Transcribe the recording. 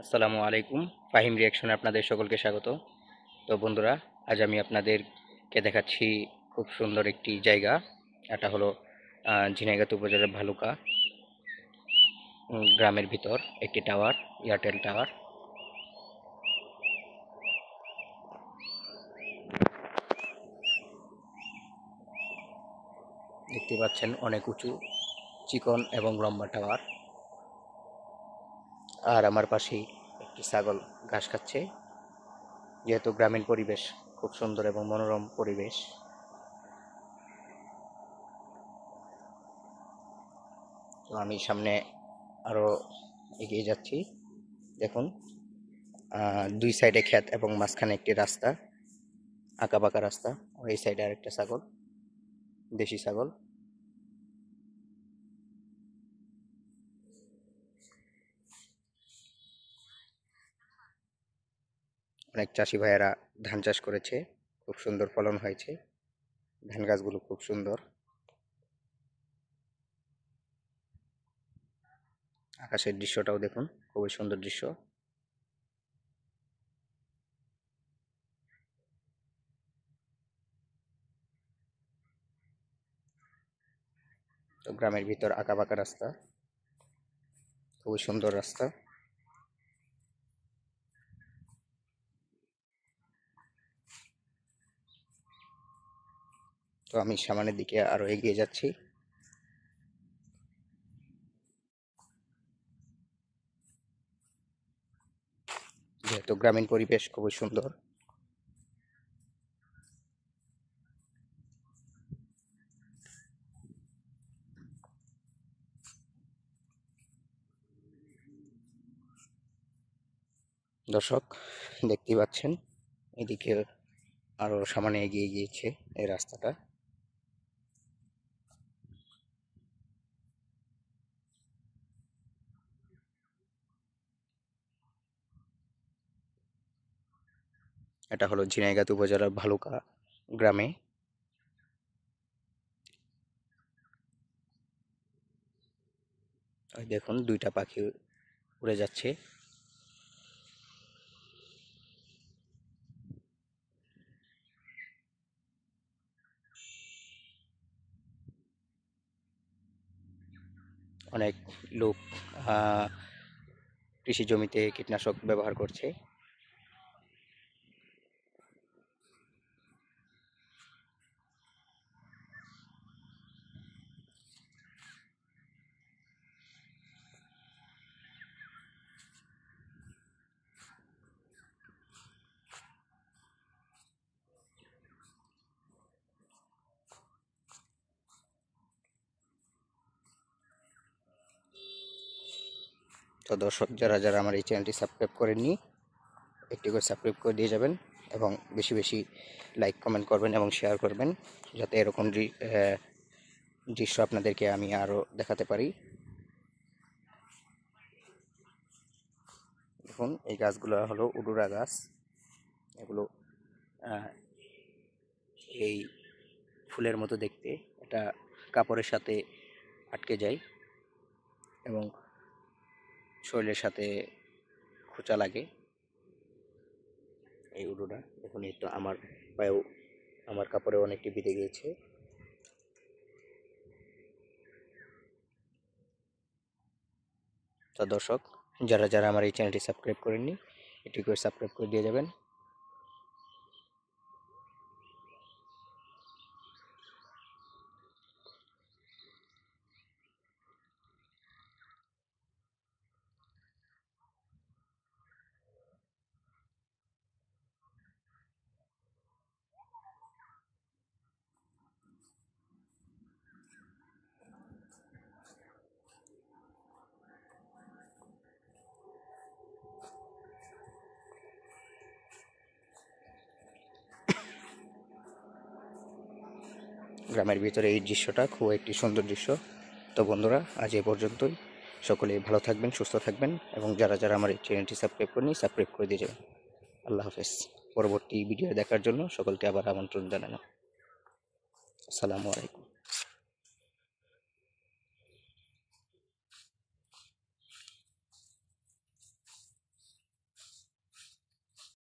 আসসালামু আলাইকুম। ফাহিম রিয়াকশনে আপনাদের সকলকে স্বাগত। তো বন্ধুরা, আজ আমি আপনাদেরকে দেখাচ্ছি খুব সুন্দর একটি জায়গা। এটা হলো ঝিনাইগাতি উপজেলার ভালুকা গ্রামের ভিতর একটি টাওয়ার, এয়ারটেল টাওয়ার। দেখতে পাচ্ছেন অনেক উঁচু, চিকন এবং লম্বা টাওয়ার। আর আমার পাশেই একটি ছাগল ঘাস খাচ্ছে। যেহেতু গ্রামীণ পরিবেশ, খুব সুন্দর এবং মনোরম পরিবেশ। তো আমি সামনে আরো এগিয়ে যাচ্ছি। দেখুন, দুই সাইডে ক্ষেত এবং মাঝখানে একটি রাস্তা, আঁকাবাঁকা রাস্তা। ওই সাইডে আরেকটা ছাগল, দেশি ছাগল। অনেক চাষি ভাইয়েরা ধান চাষ করেছে, খুব সুন্দর ফলন হয়েছে। ধান গাছগুলো খুব সুন্দর। আকাশের দৃশ্যটাও দেখুন, খুবই সুন্দর দৃশ্য। তো গ্রামের ভিতর আঁকাবাঁকা রাস্তা, খুবই সুন্দর রাস্তা। তো আমি সামনের দিকে আরো এগিয়ে যাচ্ছি। যেহেতু গ্রামীণ পরিবেশ খুবই সুন্দর। দর্শক, দেখতেই পাচ্ছেন এদিকে আরো সামনে এগিয়ে গিয়েছে এই রাস্তাটা। এটা হলো ঝিনাইগাতি উপজেলার ভালুকা গ্রামে। ওই দেখুন, দুইটা পাখি উড়ে যাচ্ছে। অনেক লোক কৃষি জমিতে কীটনাশক ব্যবহার করছে। তো দর্শক, যারা যারা আমার এই চ্যানেলটি সাবস্ক্রাইব করেননি, একটি করে সাবস্ক্রাইব করে দিয়ে যাবেন এবং বেশি বেশি লাইক কমেন্ট করবেন এবং শেয়ার করবেন, যাতে এরকম দৃশ্য আপনাদেরকে আমি আরও দেখাতে পারি। দেখুন, এই গাছগুলো হলো উডুরা গাছ। এগুলো এই ফুলের মতো দেখতে। এটা কাপড়ের সাথে আটকে যায় এবং শরীরের সাথে খোঁচা লাগে। এই উডুরা দেখুন, এই তো আমার পায়েও, আমার কাপড়ে অনেকটি বিঁধে গিয়েছে। তো দর্শক, যারা যারা আমার এই চ্যানেলটি সাবস্ক্রাইব করেননি, এটি করে সাবস্ক্রাইব করে দিয়ে যাবেন। গ্রামের ভিতরে এই দৃশ্যটা খুব একটি সুন্দর দৃশ্য। তো বন্ধুরা, আজ এ পর্যন্তই। সকলে ভালো থাকবেন, সুস্থ থাকবেন এবং যারা যারা আমার এই চ্যানেলটি সাবস্ক্রাইব করেনি, সাবস্ক্রাইব করে দিয়ে যাবেন। আল্লাহ হাফেজ। পরবর্তী ভিডিও দেখার জন্য সকলকে আবার আমন্ত্রণ জানানো। আসসালামু আলাইকুম।